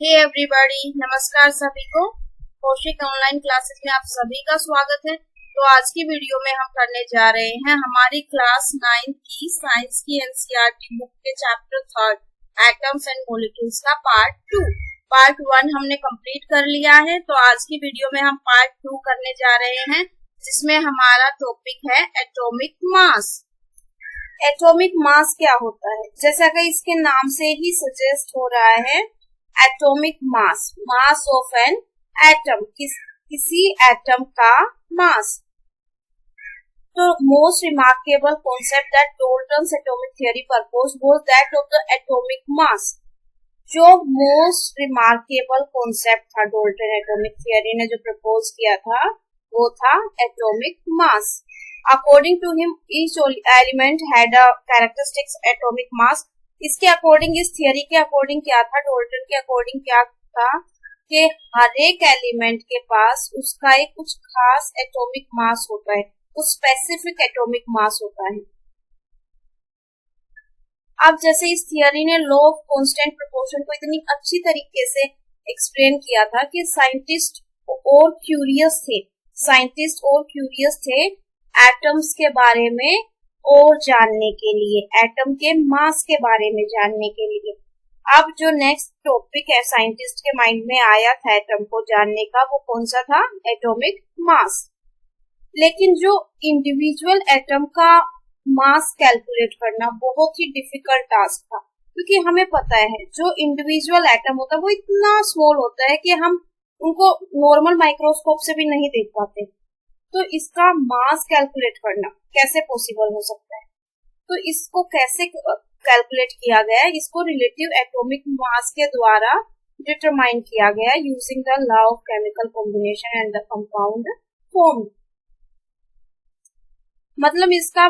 Hey everybody, नमस्कार सभी को। कौशिक ऑनलाइन क्लासेस में आप सभी का स्वागत है। तो आज की वीडियो में हम करने जा रहे हैं हमारी क्लास 9 की साइंस की एनसीईआरटी बुक के चैप्टर 3 एटम्स एंड मॉलिक्यूल्स का पार्ट 2। पार्ट 1 हमने कंप्लीट कर लिया है, तो आज की वीडियो में हम पार्ट 2 करने जा रहे हैं, जिसमें हमारा टॉपिक है एटॉमिक मास। एटॉमिक मास क्या होता है? जैसा कि इसके नाम से ही सजेस्ट हो रहा है, atomic mass, mass of an atom, किसी एटम का मास। तो most remarkable concept that Dalton's atomic theory propose was that of the atomic mass. जो मोस्ट रिमार्केबल कॉन्सेप्ट था डाल्टन एटॉमिक थ्योरी ने जो प्रपोज किया था, वो था atomic mass. According to him each element had a characteristics atomic mass. इसके according, इस थियरी के अकॉर्डिंग क्या था, डाल्टन के अकॉर्डिंग क्या था कि हर एक एलिमेंट के पास उसका एक कुछ खास एटॉमिक मास होता है, कुछ स्पेसिफिक एटॉमिक मास होता है। अब जैसे इस थियरी ने लॉ ऑफ कांस्टेंट प्रोपोर्शन को इतनी अच्छी तरीके से एक्सप्लेन किया था कि साइंटिस्ट और क्यूरियस थे एटम्स के बारे में और जानने के लिए, एटम के मास के बारे में जानने के लिए। अब जो नेक्स्ट टॉपिक है साइंटिस्ट के माइंड में आया था एटम को जानने का, वो कौन सा था? एटॉमिक मास। लेकिन जो इंडिविजुअल एटम का मास कैलकुलेट करना बहुत ही डिफिकल्ट टास्क था, क्योंकि हमें पता है जो इंडिविजुअल एटम होता है वो इतना स्मॉल होता है कि हम उनको नॉर्मल माइक्रोस्कोप से भी नहीं देख पाते। तो इसका मास कैलकुलेट करना कैसे पॉसिबल हो सकता है? तो इसको कैसे कैलकुलेट किया गया है? इसको रिलेटिव एटॉमिक मास के द्वारा डिटरमाइन किया गया है using the law of chemical combination and the compound form. मतलब इसका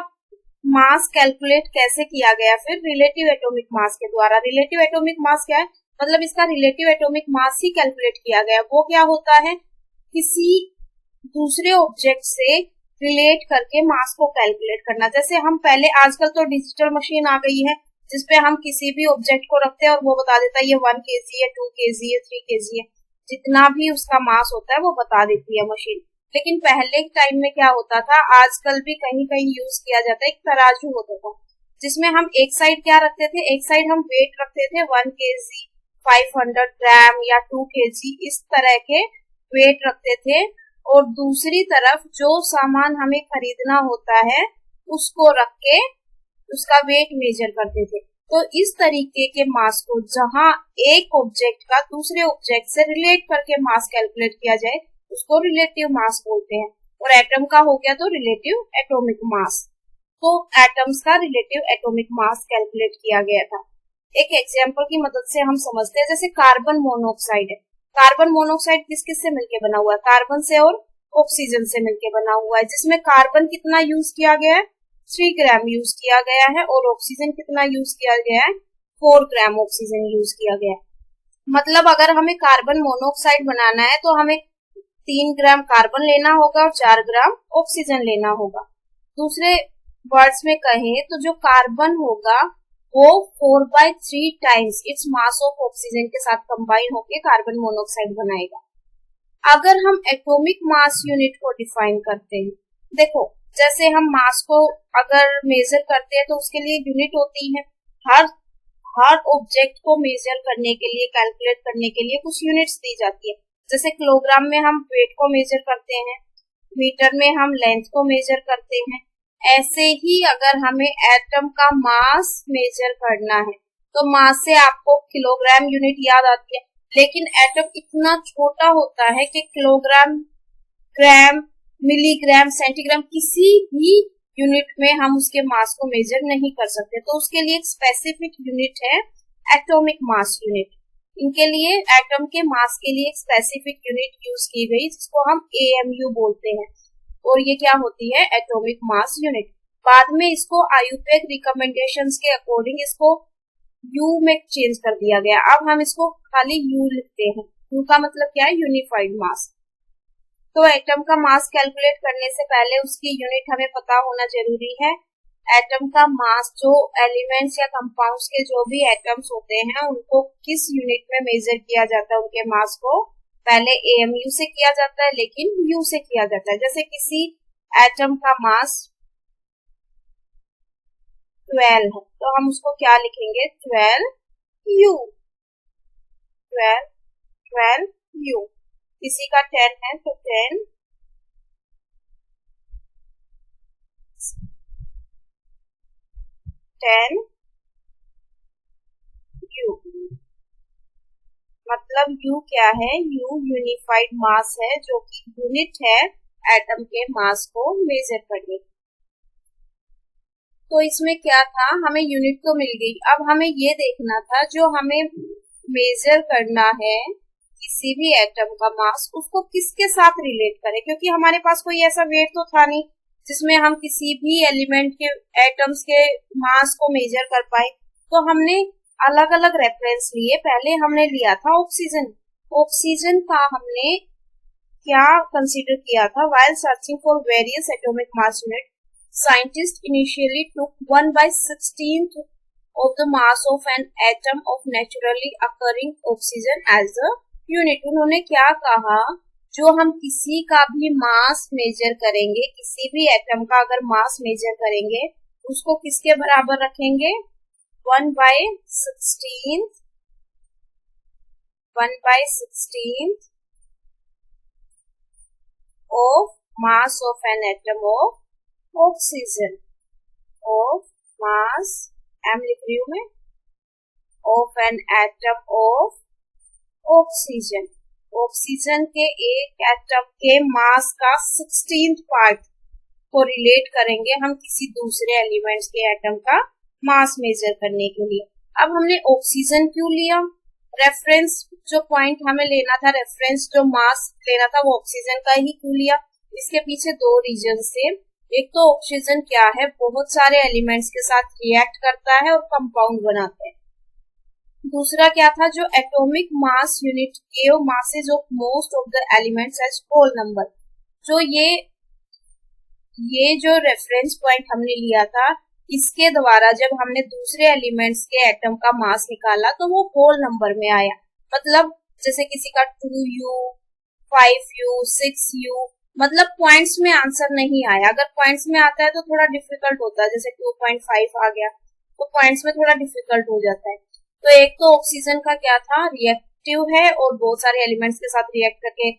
मास कैलकुलेट कैसे किया गया? फिर रिलेटिव एटॉमिक मास के द्वारा। रिलेटिव एटॉमिक मास क्या है? मतलब इसका रिलेटिव एटॉमिक मास ही कैलकुलेट किया गया। वो क्या होता है? किसी दूसरे ऑब्जेक्ट से रिलेट करके मास को कैलकुलेट करना। जैसे हम पहले, आजकल तो डिजिटल मशीन आ गई है जिसपे हम किसी भी ऑब्जेक्ट को रखते हैं और वो बता देता है ये 1 kg है, 2 kg है, 3 kg है, जितना भी उसका मास होता है वो बता देती है मशीन। लेकिन पहले के टाइम में क्या होता था, आजकल भी कहीं कहीं यूज किया जाता है, एक तराजू होता था जिसमें हम एक साइड क्या रखते थे, एक साइड हम वेट रखते थे 1 kg, 500 ग्राम या 2 kg, इस तरह के वेट रखते थे, और दूसरी तरफ जो सामान हमें खरीदना होता है उसको रख के उसका वेट मेजर करते थे। तो इस तरीके के मास को, जहां एक ऑब्जेक्ट का दूसरे ऑब्जेक्ट से रिलेट करके मास कैलकुलेट किया जाए, उसको रिलेटिव मास बोलते हैं। और एटम का हो गया तो रिलेटिव एटॉमिक मास। तो एटम्स का रिलेटिव एटॉमिक मास कैलकुलेट किया गया था। एक एग्जाम्पल की मदद से हम समझते हैं, जैसे कार्बन मोनोऑक्साइड है। कार्बन मोनोऑक्साइड किस किस से मिलके बना हुआ है? कार्बन से और ऑक्सीजन से मिलके बना हुआ है, जिसमें कार्बन कितना यूज किया गया है? 3 ग्राम यूज किया गया है, और ऑक्सीजन कितना यूज किया गया है? 4 ग्राम ऑक्सीजन यूज किया गया है। मतलब अगर हमें कार्बन मोनोऑक्साइड बनाना है तो हमें 3 ग्राम कार्बन लेना होगा और 4 ग्राम ऑक्सीजन लेना होगा। दूसरे वर्ड्स में कहें तो जो कार्बन होगा वो 4/3 times its mass of oxygen के साथ कंबाइन होकर कार्बन मोनोऑक्साइड बनाएगा। अगर हम एटॉमिक मास यूनिट को डिफाइन करते हैं, देखो जैसे हम मास को अगर मेजर करते हैं तो उसके लिए यूनिट होती है। हर ऑब्जेक्ट को मेजर करने के लिए, कैलकुलेट करने के लिए कुछ यूनिट्स दी जाती है। जैसे किलोग्राम में हम वेट को मेजर करते हैं, मीटर में हम लेंथ को मेजर करते हैं। ऐसे ही अगर हमें एटम का मास मेजर करना है तो मास से आपको किलोग्राम यूनिट याद आती है, लेकिन एटम इतना छोटा होता है कि किलोग्राम, ग्राम, मिलीग्राम, सेंटीग्राम, किसी भी यूनिट में हम उसके मास को मेजर नहीं कर सकते। तो उसके लिए एक स्पेसिफिक यूनिट है एटॉमिक मास यूनिट। इनके लिए, एटम के मास के लिए एक स्पेसिफिक यूनिट यूज की गई जिसको हम AMU बोलते हैं, और ये क्या होती है? Atomic mass unit. बाद में इसको आईयूपीएक रिकमेंडेशंस के अकॉर्डिंग इसको यू में चेंज कर दिया गया। अब हम इसको खाली यू लिखते हैं। यू का मतलब क्या है? यूनिफाइड मास। तो एटम का मास कैलकुलेट करने से पहले उसकी यूनिट हमें पता होना जरूरी है। एटम का मास, जो एलिमेंट्स या कंपाउंड्स के जो भी एटम्स होते हैं उनको किस यूनिट में मेजर किया जाता है, उनके मास को पहले AMU से किया जाता है, लेकिन U से किया जाता है। जैसे किसी एटम का मास 12 है तो हम उसको क्या लिखेंगे, 12U, 12U। किसी का 10 है तो 10U। मतलब U क्या है, U यूनिफाइड मास है, जो कि यूनिट है एटम के मास को मेजर करने। तो इसमें क्या था, हमें यूनिट तो मिल गई, अब हमें ये देखना था जो हमें मेजर करना है किसी भी एटम का मास, उसको किसके साथ रिलेट करें, क्योंकि हमारे पास कोई ऐसा वेट तो था नहीं जिसमें हम किसी भी एलिमेंट के एटम्स के मास को मेजर कर पाए। तो हमने अलग अलग रेफरेंस लिए। पहले हमने लिया था ऑक्सीजन। ऑक्सीजन का हमने क्या कंसीडर किया था, while searching for various atomic mass unit, scientist initially took 1/16 of the mass of an atom of naturally occurring oxygen as a unit। उन्होंने क्या कहा, जो हम किसी का भी मास मेजर करेंगे, किसी भी एटम का अगर मास मेजर करेंगे, उसको किसके बराबर रखेंगे, 1/16 of mass of an atom of oxygen, of mass M लिख रही हूं मैं, of an atom of oxygen। Oxygen के एक एटम के मास का 16th पार्ट को रिलेट करेंगे हम किसी दूसरे एलिमेंट्स के एटम का मास मेजर करने के लिए। अब हमने ऑक्सीजन क्यों लिया, रेफरेंस जो पॉइंट हमें लेना था, रेफरेंस जो मास लेना था वो ऑक्सीजन का ही क्यों लिया, इसके पीछे दो रीजन से। एक तो ऑक्सीजन क्या है, बहुत सारे एलिमेंट्स के साथ रिएक्ट करता है और कंपाउंड बनाता है। दूसरा क्या था, जो atomic mass unit give masses of most of the elements as whole number. जो ये जो रेफरेंस पॉइंट हमने लिया था, इसके द्वारा जब हमने दूसरे एलिमेंट्स के एटम का मास निकाला तो वो होल नंबर में आया। मतलब जैसे किसी का 2U, 5U, 6U, मतलब पॉइंट्स में आंसर नहीं आया। अगर पॉइंट्स में आता है तो थोड़ा डिफिकल्ट होता है, जैसे 2.5 आ गया तो पॉइंट्स में थोड़ा डिफिकल्ट हो जाता है। तो एक तो ऑक्सीजन का क्या था, रिएक्टिव है और बहुत सारे एलिमेंट्स के साथ रिएक्ट करके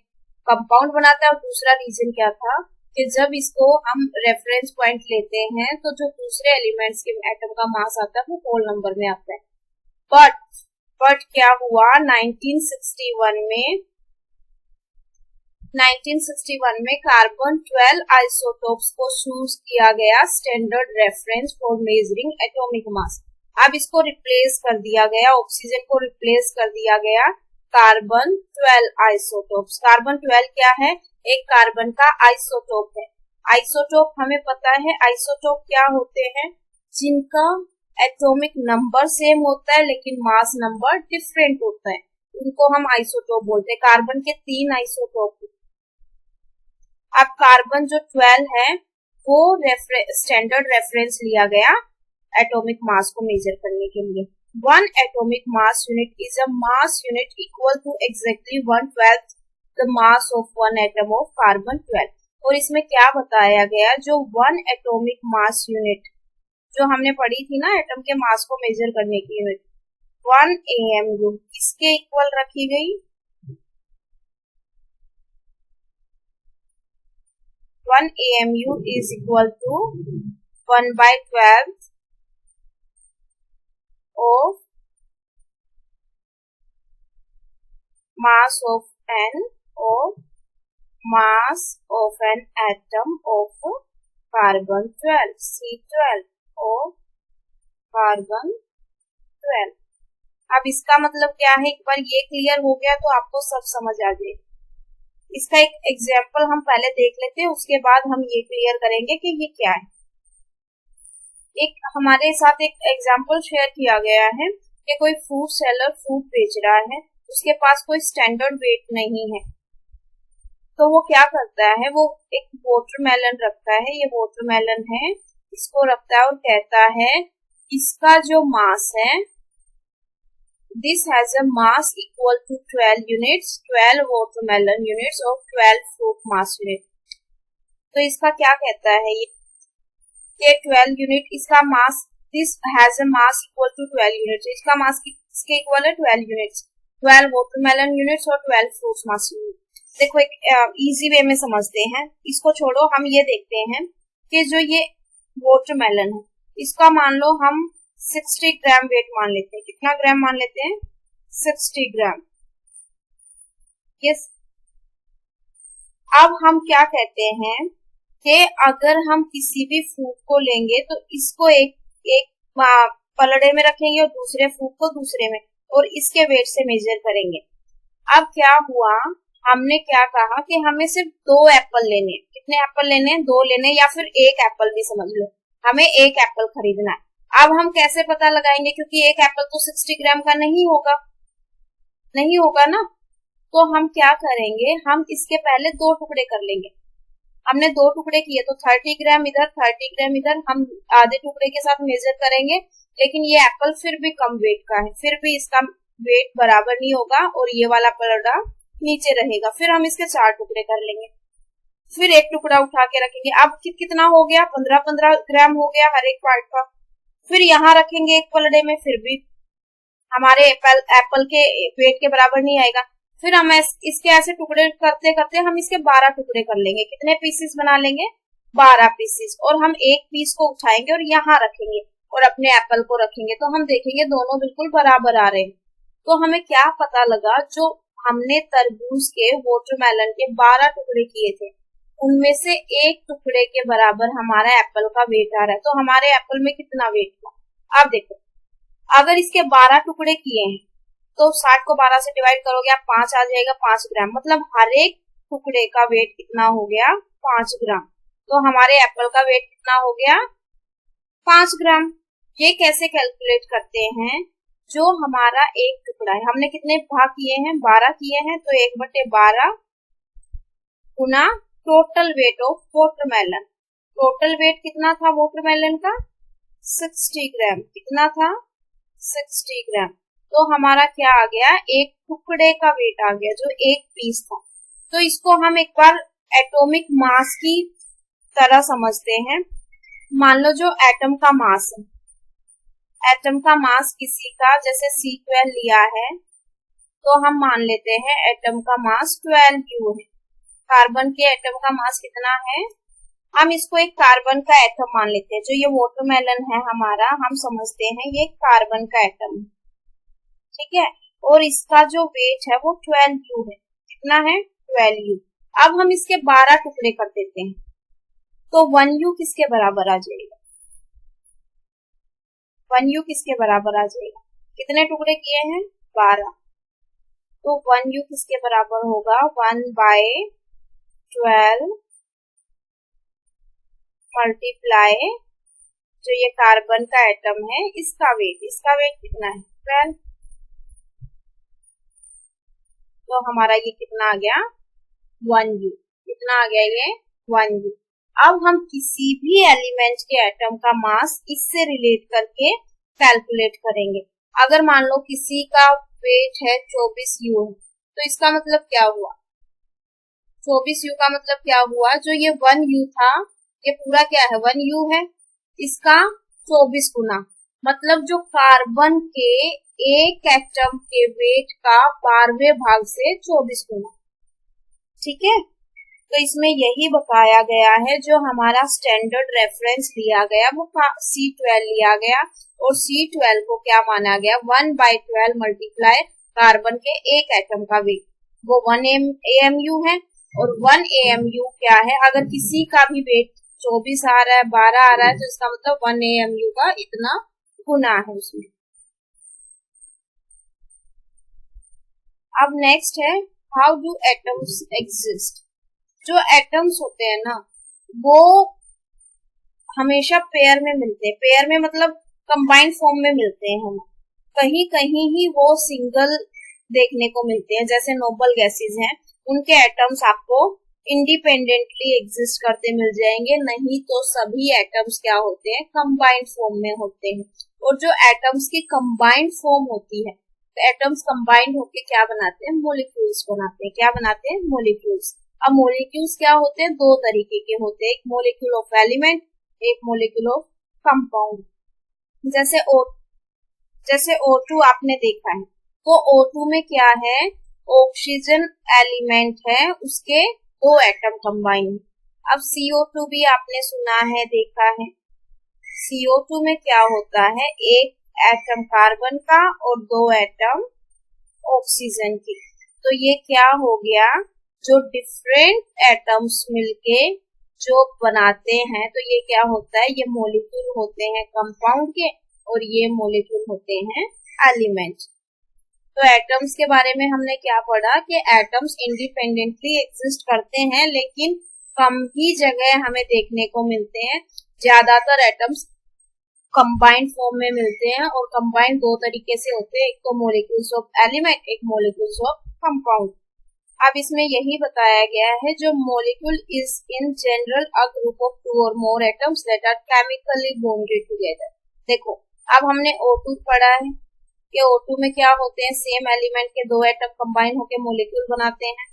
कंपाउंड बनाता है। और दूसरा रीजन क्या था कि जब इसको हम रेफरेंस पॉइंट लेते हैं तो जो दूसरे एलिमेंट्स के एटम का मास आता है वो होल नंबर में आता है। बट क्या हुआ, 1961 में कार्बन 12 आइसोटोप्स को चूज किया गया standard reference for measuring atomic mass. अब इसको रिप्लेस कर दिया गया, ऑक्सीजन को रिप्लेस कर दिया गया कार्बन 12 आइसोटोप्स। कार्बन 12 क्या है, एक कार्बन का आइसोटोप है। आइसोटोप हमें पता है, आइसोटोप क्या होते हैं, जिनका एटॉमिक नंबर सेम होता है लेकिन मास नंबर डिफरेंट होता है, उनको हम आइसोटोप बोलते हैं। कार्बन के 3 आइसोटोप। अब कार्बन जो 12 है वो स्टैंडर्ड रेफरेंस लिया गया एटॉमिक मास को मेजर करने के लिए। 1 atomic mass unit is a mass unit equal to exactly 1/12 the mass of one atom of carbon 12। और इसमें क्या बताया गया, जो 1 atomic mass unit जो हमने पढ़ी थी ना एटम के मास को मेजर करने की यूनिट, 1 AMU किसके इक्वल रखी गई, 1 AMU is equal to 1/12 of mass of an atom of carbon 12, C12 of carbon 12। अब इसका मतलब क्या है, एक बार ये क्लियर हो गया तो आपको सब समझ आ जाए। इसका एक एग्जाम्पल हम पहले देख लेते हैं, उसके बाद हम ये क्लियर करेंगे कि ये क्या है। एक हमारे साथ एक एग्जाम्पल शेयर किया गया है कि कोई फ्रूट सेलर फ्रूट बेच रहा है, उसके पास कोई स्टैंडर्ड वेट नहीं है, तो वो क्या करता है, वो एक वाटरमेलन रखता है। ये वाटरमेलन है, इसको रखता है और कहता है इसका जो मास है, this has a mass equal to 12 units, 12 watermelon units और 12 फ्रूट मास यूनिट। तो इसका क्या कहता है ये 12 यूनिट, इसका mass, this has a mass equal to 12 units, इसका मास किसके इक्वल है 12 यूनिट्स, 12 वाटरमेलन यूनिट्स और 12 फ्रूट मास यूनिट। देखो एक इजी वे में समझते हैं, इसको छोड़ो, हम ये देखते हैं कि जो ये वाटरमेलन है इसका मान लो हम 60 ग्राम वेट मान लेते हैं। कितना ग्राम मान लेते हैं? 60 ग्राम। यस। अब हम क्या कहते हैं कि अगर हम किसी भी फ्रूट को लेंगे तो इसको एक पलड़े में रखेंगे और दूसरे फ्रूट को दूसरे में, और इसके वेट से मेजर करेंगे। अब क्या हुआ, हमने क्या कहा कि हमें सिर्फ 2 एप्पल लेने। कितने एप्पल लेने? 2 लेने, या फिर 1 एप्पल भी समझ लो, हमें 1 एप्पल खरीदना है। अब हम कैसे पता लगाएंगे, क्योंकि 1 एप्पल तो 60 ग्राम का नहीं होगा ना। तो हम क्या करेंगे, हम इसके पहले 2 टुकड़े कर लेंगे। हमने 2 टुकड़े किए तो 30 ग्राम इधर, 30 ग्राम इधर, हम आधे टुकड़े के साथ मेजर करेंगे, लेकिन ये एप्पल फिर भी कम वेट का है, फिर भी इसका वेट बराबर नहीं होगा और ये वाला पलड़ा नीचे रहेगा। फिर हम इसके 4 टुकड़े कर लेंगे, फिर 1 टुकड़ा उठा के रखेंगे। अब कितना हो गया? 15-15 ग्राम हो गया हर एक पार्ट का। फिर यहाँ रखेंगे एक पलड़े में, फिर भी हमारे एप्पल के वेट के बराबर नहीं आएगा। फिर हम इसके ऐसे टुकड़े करते करते हम इसके 12 टुकड़े कर लेंगे। कितने पीसेस बना लेंगे? 12 पीसेस। और हम एक पीस को उठाएंगे और यहाँ रखेंगे और अपने एप्पल को रखेंगे, तो हम देखेंगे दोनों बिल्कुल बराबर आ रहे हैं। तो हमें क्या पता लगा, जो हमने तरबूज के वाटरमेलन के 12 टुकड़े किए थे उनमें से 1 टुकड़े के बराबर हमारा एप्पल का वेट आ रहा है। तो हमारे एप्पल में कितना वेट था? अब देखो, अगर इसके 12 टुकड़े किए हैं तो 60 को 12 से डिवाइड करोगे आप 5 आ जाएगा, 5 ग्राम। मतलब हर एक टुकड़े का वेट कितना हो गया? 5 ग्राम। तो हमारे एप्पल का वेट कितना हो गया? 5 ग्राम। ये कैसे कैलकुलेट करते हैं? जो हमारा एक टुकड़ा है, हमने कितने भाग किए हैं? 12 किए हैं, तो 1/12 गुना total weight of watermelon. Total weight कितना था वाटरमेलन का? 60 ग्राम। कितना था? 60 ग्राम। तो हमारा क्या आ गया? एक टुकड़े का वेट आ गया, जो एक पीस था। तो इसको हम एक बार एटॉमिक मास की तरह समझते हैं। मान लो जो एटम का मास है, एटम का मास किसी का जैसे C12 लिया है, तो हम मान लेते हैं एटम का मास 12U है। कार्बन के एटम का मास कितना है? हम इसको एक कार्बन का एटम मान लेते हैं। जो ये वाटरमेलन है हमारा, हम समझते हैं ये कार्बन का एटम है, ठीक है। और इसका जो वेट है वो 12U है। कितना है? 12U। अब हम इसके 12 टुकड़े कर देते हैं, तो 1U किसके बराबर आ जाएगा? 1U किसके बराबर आ जाएगा? कितने टुकड़े किए हैं? 12। तो 1U किसके बराबर होगा? 1/12 मल्टीप्लाई जो ये कार्बन का एटम है इसका वेट कितना है? 12। तो हमारा ये कितना आ गया? 1U। कितना आ गया ये? 1U। अब हम किसी भी एलिमेंट के एटम का मास इससे रिलेट करके कैलकुलेट करेंगे। अगर मान लो किसी का वेट है 24U है, तो इसका मतलब क्या हुआ? 24U का मतलब क्या हुआ? जो ये 1U था, ये पूरा क्या है? 1U है, इसका 24 गुना, मतलब जो कार्बन के एक एटम के वेट का 12वें भाग से 24 गुना। ठीक है। तो इसमें यही बताया गया है, जो हमारा स्टैंडर्ड रेफरेंस लिया गया वो C12 लिया गया, और C12 को क्या माना गया? 1/12 मल्टीप्लाई कार्बन के एक एटम का वेट, वो 1 AMU है। और 1 AMU क्या है? अगर किसी का भी वेट 24 आ रहा है, 12 आ रहा है, तो इसका मतलब 1 AMU का इतना गुना है उसमें। अब नेक्स्ट है, हाउ डू एटम्स एग्जिस्ट। जो एटम्स होते हैं ना, वो हमेशा पेयर में मिलते हैं। पेयर में मतलब कंबाइंड फॉर्म में मिलते हैं हम, कहीं कहीं ही वो सिंगल देखने को मिलते हैं। जैसे नोबल गैसेस हैं, उनके एटम्स आपको इंडिपेंडेंटली एग्जिस्ट करते मिल जाएंगे, नहीं तो सभी एटम्स क्या होते हैं, कंबाइंड फॉर्म में होते हैं। और जो एटम्स की कंबाइंड फॉर्म होती है, तो एटम्स कंबाइंड होके क्या बनाते हैं, मोलिक्यूल्स बनाते हैं। क्या बनाते हैं, मोलिक्यूल्स। अब मोलिक्यूल्स क्या होते हैं, दो तरीके के होते हैं, एक मोलिक्यूल ऑफ एलिमेंट, एक मोलिक्यूल ऑफ कंपाउंड। जैसे O2 आपने देखा है, तो O2 में क्या है, ऑक्सीजन एलिमेंट है, उसके दो एटम कंबाइन। अब CO2 भी आपने सुना है, देखा है। CO2 में क्या होता है, एक एटम कार्बन का और दो एटम ऑक्सीजन की। तो ये क्या हो गया, जो डिफरेंट एटम्स मिलके जो बनाते हैं, तो ये क्या होता है, ये मॉलिक्यूल होते हैं कंपाउंड के, और ये मॉलिक्यूल होते हैं एलिमेंट। तो एटम्स के बारे में हमने क्या पढ़ा कि एटम्स इंडिपेंडेंटली एग्जिस्ट करते हैं, लेकिन कम ही जगह हमें देखने को मिलते हैं। ज्यादातर एटम्स कंबाइंड फॉर्म में मिलते हैं, और कंबाइंड दो तरीके से होते हैं, एक तो मॉलिक्यूल्स ऑफ एलिमेंट, एक मॉलिक्यूल्स ऑफ कंपाउंड। अब इसमें यही बताया गया है, जो molecule is in general a group of two और more atoms that are chemically bonded together. देखो, अब हमने O2 पढ़ा है कि O2 में क्या होते हैं, सेम एलिमेंट के दो एटम कंबाइन होकर मॉलिक्यूल बनाते हैं।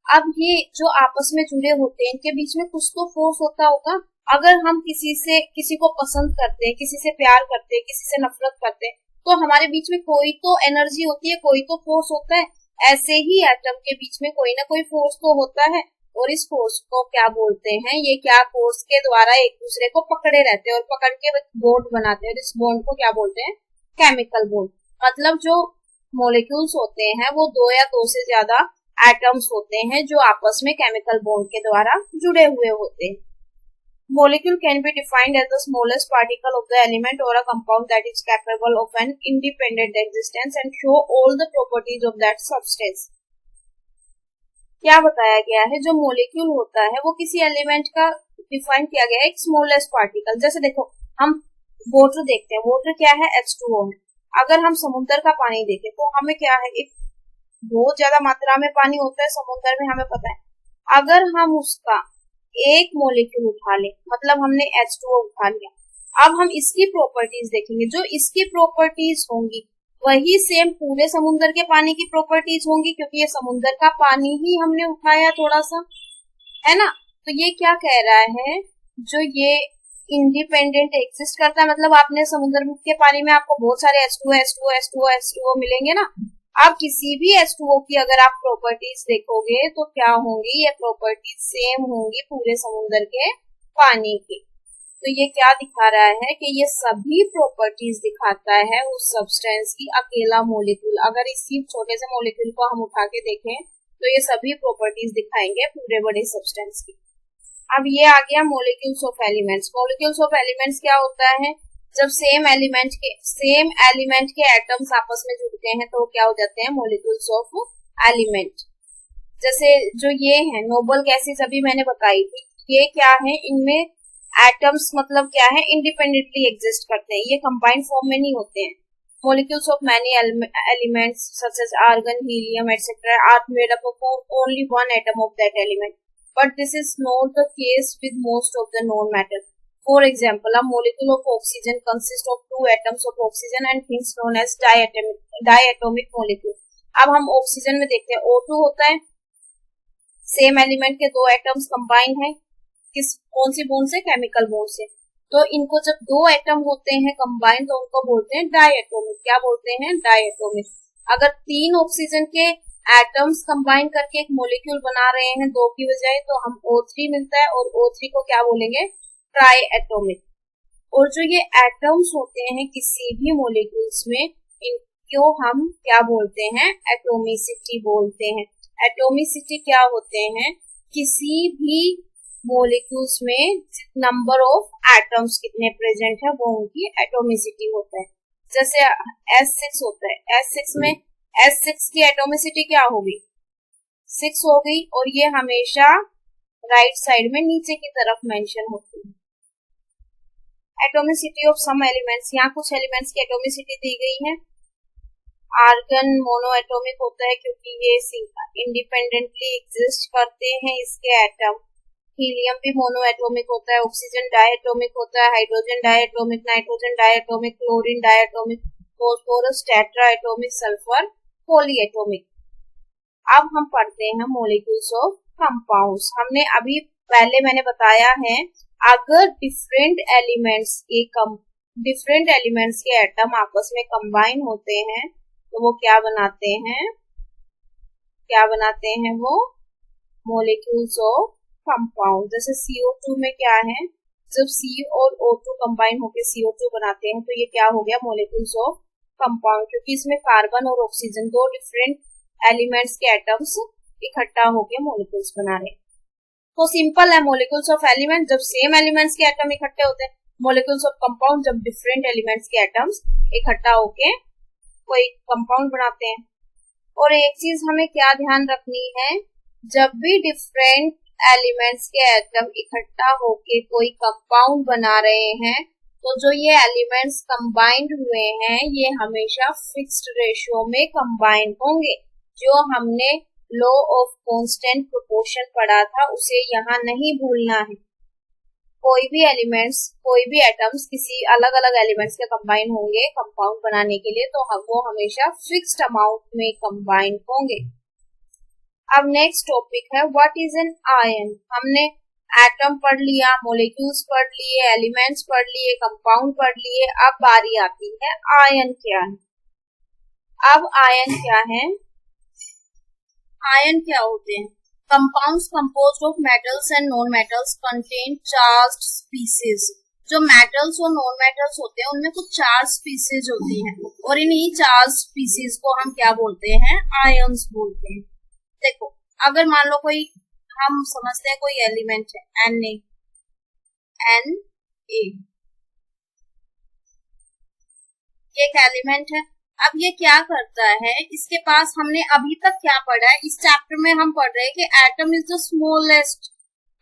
अब ये जो आपस में जुड़े होते हैं, इनके बीच में कुछ तो फोर्स होता होगा। अगर हम किसी को पसंद करते हैं, किसी से प्यार करते हैं, किसी से नफरत करते हैं, तो हमारे बीच में कोई तो एनर्जी होती है, कोई तो फोर्स होता है। ऐसे ही एटम के बीच में कोई ना कोई फोर्स तो होता है, और इस फोर्स को क्या बोलते हैं, ये क्या फोर्स के द्वारा एक दूसरे को पकड़े रहते हैं और पकड़ के बॉन्ड बनाते हैं। इस बॉन्ड को क्या बोलते हैं, केमिकल बॉन्ड। मतलब जो मॉलिक्यूल्स होते हैं वो दो या दो से ज्यादा एटम्स होते हैं जो आपस में केमिकल बॉन्ड के द्वारा जुड़े हुए होते हैं। Molecule can be defined as the smallest particle of the element or a compound that is capable of an independent existence and show all the properties of that substance. क्या बताया गया है, जो मोलिक्यूल होता है वो किसी एलिमेंट का डिफाइन किया गया है एक स्मॉलेस्ट पार्टिकल। जैसे देखो, हम वाटर देखते हैं, वाटर क्या है, H2O है। अगर हम समुद्र का पानी देखें तो हमें क्या है, एक बहुत ज्यादा मात्रा में पानी होता है समुद्र में, हमें पता है। अगर हम उसका एक मोलिक्यूल उठा ले, मतलब हमने H2O उठा लिया, अब हम इसकी प्रॉपर्टीज देखेंगे। जो इसकी प्रॉपर्टीज होंगी वही सेम पूरे समुद्र के पानी की प्रॉपर्टीज होंगी, क्योंकि ये समुद्र का पानी ही हमने उठाया थोड़ा सा, है ना। तो ये क्या कह रहा है, जो ये इंडिपेंडेंट एग्जिस्ट करता है, मतलब आपने समुद्र के पानी में आपको बहुत सारे H2O मिलेंगे ना। अब किसी भी H2O की अगर आप प्रॉपर्टीज देखोगे तो क्या होंगी, ये प्रॉपर्टीज सेम होंगी पूरे समुद्र के पानी की। तो ये क्या दिखा रहा है कि ये सभी प्रॉपर्टीज दिखाता है उस सब्सटेंस की, अकेला मॉलिक्यूल। अगर इसी छोटे से मॉलिक्यूल को हम उठा के देखें तो ये सभी प्रॉपर्टीज दिखाएंगे पूरे बड़े सब्सटेंस की। अब ये आ गया molecules of elements. Molecules of elements क्या होता है, जब सेम एलिमेंट के एटम्स आपस में जुड़ते हैं तो क्या हो जाते हैं, मॉलिक्यूल्स ऑफ एलिमेंट। जैसे जो ये है नोबल गैसेस, अभी मैंने बताई थी, ये क्या है, इनमें एटम्स मतलब क्या है, इंडिपेंडेंटली एग्जिस्ट करते हैं, ये कंबाइंड फॉर्म में नहीं होते हैं। Molecules of many elements such as argon, helium etcetera are made up of only one atom of that element, but this is not the case with most of the non matter. For example, a molecule of oxygen consists of two atoms of oxygen and things known as diatomic molecule. अब हम oxygen में देखते हैं O2 होता है, same element के दो atoms combine है, कौन सी बॉन्ड से, केमिकल बॉन्ड से। तो इनको जब दो एटम होते हैं कंबाइन तो उनको बोलते हैं डायएटोमिक। क्या बोलते हैं, डायएटोमिक। अगर तीन ऑक्सीजन के एटम्स कंबाइन करके एक मॉलिक्यूल बना रहे हैं दो की बजाय, तो हम O3 मिलता है, और O3 को क्या बोलेंगे, ट्राई एटोमिक। और जो ये एटम्स होते हैं किसी भी मॉलिक्यूल्स में, इनको हम क्या बोलते हैं, एटोमिसिटी बोलते हैं। एटोमिसिटी क्या होते हैं, किसी भी मॉलिक्यूल्स में नंबर ऑफ एटम्स कितने प्रेजेंट है वो उनकी एटोमिसिटी होता है। जैसे S6 होता है, S6 की एटोमिसिटी क्या होगी, 6 हो गई, और ये हमेशा राइट साइड में नीचे की तरफ मेंशन होती है। एटोमिसिटी ऑफ सम एलिमेंट्स, यहाँ कुछ एलिमेंट्स की एटोमिसिटी दी गई है। आर्गन मोनोएटॉमिक होता है क्योंकि ये इंडिपेंडेंटली एग्जिस्ट करते हैं इसके एटम। हीलियम भी मोनोएटॉमिक होता है। ऑक्सीजन डायएटॉमिक होता है। Hydrogen diatomic, nitrogen diatomic, chlorine diatomic, phosphorus tetratomic, sulphur polyatomic. अब हम पढ़ते हैं मॉलिक्यूल्स ऑफ कंपाउंड्स। हमने अभी पहले मैंने बताया है अगर डिफरेंट एलिमेंट्स के एटम आपस में कंबाइन होते हैं तो वो क्या बनाते हैं वो मॉलिक्यूल्स ऑफ कंपाउंड। जैसे CO2 में क्या है, जब C और O2 कंबाइन होकर CO2 बनाते हैं तो ये क्या हो गया मॉलिक्यूल्स ऑफ कंपाउंड, क्योंकि इसमें कार्बन और ऑक्सीजन दो डिफरेंट एलिमेंट्स के एटम्स इकट्ठा होकर मॉलिक्यूल्स बना रहे। तो सिंपल है मॉलिक्यूल्स ऑफ एलिमेंट जब सेम एलिमेंट्स के एटम इकट्ठे होते हैं, मॉलिक्यूल्स ऑफ कंपाउंड जब डिफरेंट एलिमेंट्स के एटम्स इकट्ठा होके कोई कंपाउंड बनाते हैं। और एक चीज हमें क्या ध्यान रखनी है, जब भी डिफरेंट एलिमेंट्स के एटम इकट्ठा होके कोई कंपाउंड बना रहे हैं तो जो ये एलिमेंट्स कंबाइंड हुए हैं ये हमेशा फिक्स्ड रेशियो में कंबाइन होंगे। जो हमने लॉ ऑफ कांस्टेंट प्रोपोर्शन पढ़ा था उसे यहाँ नहीं भूलना है। कोई भी एटम्स किसी अलग अलग एलिमेंट्स के कंबाइन होंगे कंपाउंड बनाने के लिए तो वो हमेशा फिक्स्ड अमाउंट में कंबाइन होंगे। अब नेक्स्ट टॉपिक है व्हाट इज एन आयन। हमने एटम पढ़ लिया, मॉलिक्यूल्स पढ़ लिए, एलिमेंट्स पढ़ लिए, कंपाउंड पढ़ लिए। अब बारी आती है आयन क्या है। अब आयन क्या है, आयन क्या होते हैं? Compounds composed of metals and non metals contain charged species. जो मेटल्स और नॉन मेटल्स होते हैं उनमें कुछ चार्ज स्पीसीज होती हैं और इन्हीं चार्ज स्पीसीज को हम क्या बोलते हैं, आयन्स बोलते हैं। देखो अगर मान लो कोई, हम समझते हैं कोई एलिमेंट है Na, ये एक एलिमेंट है। अब ये क्या करता है, इसके पास हमने अभी तक क्या पढ़ा है, इस चैप्टर में हम पढ़ रहे हैं कि atom is the smallest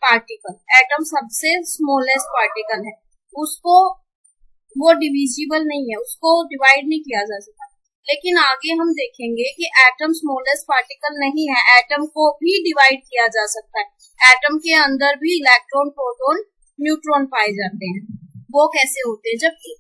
particle. Atom सबसे स्मॉलेस्ट पार्टिकल है, उसको वो डिविजिबल नहीं है, उसको डिवाइड नहीं किया जा सकता। लेकिन आगे हम देखेंगे कि एटम स्मॉलेस्ट पार्टिकल नहीं है, एटम को भी डिवाइड किया जा सकता है। एटम के अंदर भी इलेक्ट्रॉन, प्रोटॉन, न्यूट्रॉन पाए जाते हैं। वो कैसे होते हैं, जबकि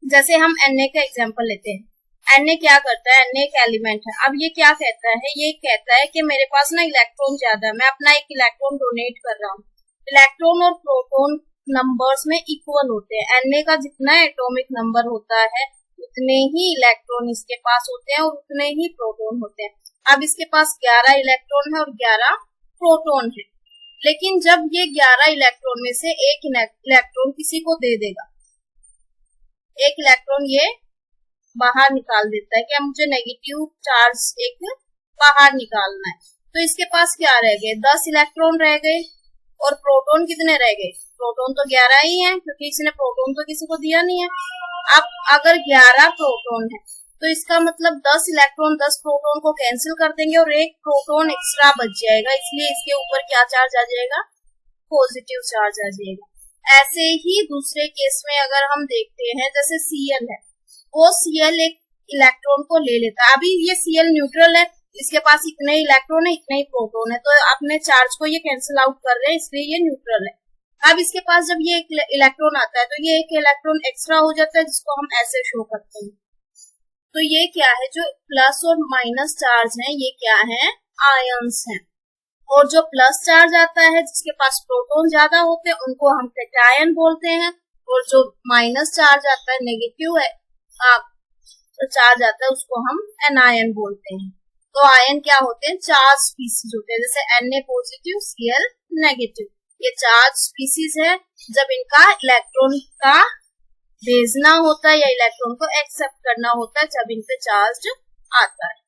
जैसे हम Na का एग्जांपल लेते हैं। Na क्या करता है, Na एक एलिमेंट है। अब ये क्या कहता है, ये कहता है कि मेरे पास ना इलेक्ट्रॉन ज्यादा है, मैं अपना एक इलेक्ट्रॉन डोनेट कर रहा हूँ। इलेक्ट्रॉन और प्रोटॉन नंबर्स में इक्वल होते हैं। Na का जितना एटॉमिक नंबर होता है उतने ही इलेक्ट्रॉन इसके पास होते हैं और उतने ही प्रोटॉन होते हैं। अब इसके पास 11 इलेक्ट्रॉन है और 11 प्रोटॉन है। लेकिन जब ये 11 इलेक्ट्रॉन में से एक इलेक्ट्रॉन किसी को दे देगा, एक इलेक्ट्रॉन ये बाहर निकाल देता है कि मुझे नेगेटिव चार्ज एक बाहर निकालना है, तो इसके पास क्या रह गए, 10 इलेक्ट्रॉन रह गए। और प्रोटॉन कितने रह गए, प्रोटॉन तो 11 ही है क्योंकि इसने प्रोटॉन तो किसी को दिया नहीं है। अब अगर 11 प्रोटॉन है तो इसका मतलब 10 इलेक्ट्रॉन 10 प्रोटॉन को कैंसिल कर देंगे और एक प्रोटॉन एक्स्ट्रा बच जाएगा, इसलिए इसके ऊपर क्या चार्ज आ जाएगा, पॉजिटिव चार्ज आ जाएगा। ऐसे ही दूसरे केस में अगर हम देखते हैं, जैसे Cl है, वो Cl एक इलेक्ट्रॉन को ले लेता है। अभी ये Cl न्यूट्रल है, इसके पास इतने इलेक्ट्रॉन है, इतने ही प्रोटॉन है, तो अपने चार्ज को ये कैंसिल आउट कर रहे हैं, इसलिए ये न्यूट्रल है। अब इसके पास जब ये एक इलेक्ट्रॉन आता है तो ये एक इलेक्ट्रॉन एक्स्ट्रा हो जाता है, जिसको हम ऐसे शो करते हैं। तो ये क्या है, जो प्लस और माइनस चार्ज है ये क्या है, आयंस हैं। और जो प्लस चार्ज आता है जिसके पास प्रोटॉन ज्यादा होते हैं उनको हम कैटायन बोलते हैं, और जो माइनस चार्ज आता है, नेगेटिव है तो चार्ज आता है, उसको हम एनायन बोलते हैं। तो आयन क्या होते हैं, चार्ज स्पीसीज होते हैं, जैसे Na पॉजिटिव, Cl नेगेटिव। ये चार्ज स्पीसीज है जब इनका इलेक्ट्रॉन का भेजना होता है या इलेक्ट्रॉन को एक्सेप्ट करना होता है, जब इन पे चार्ज आता है।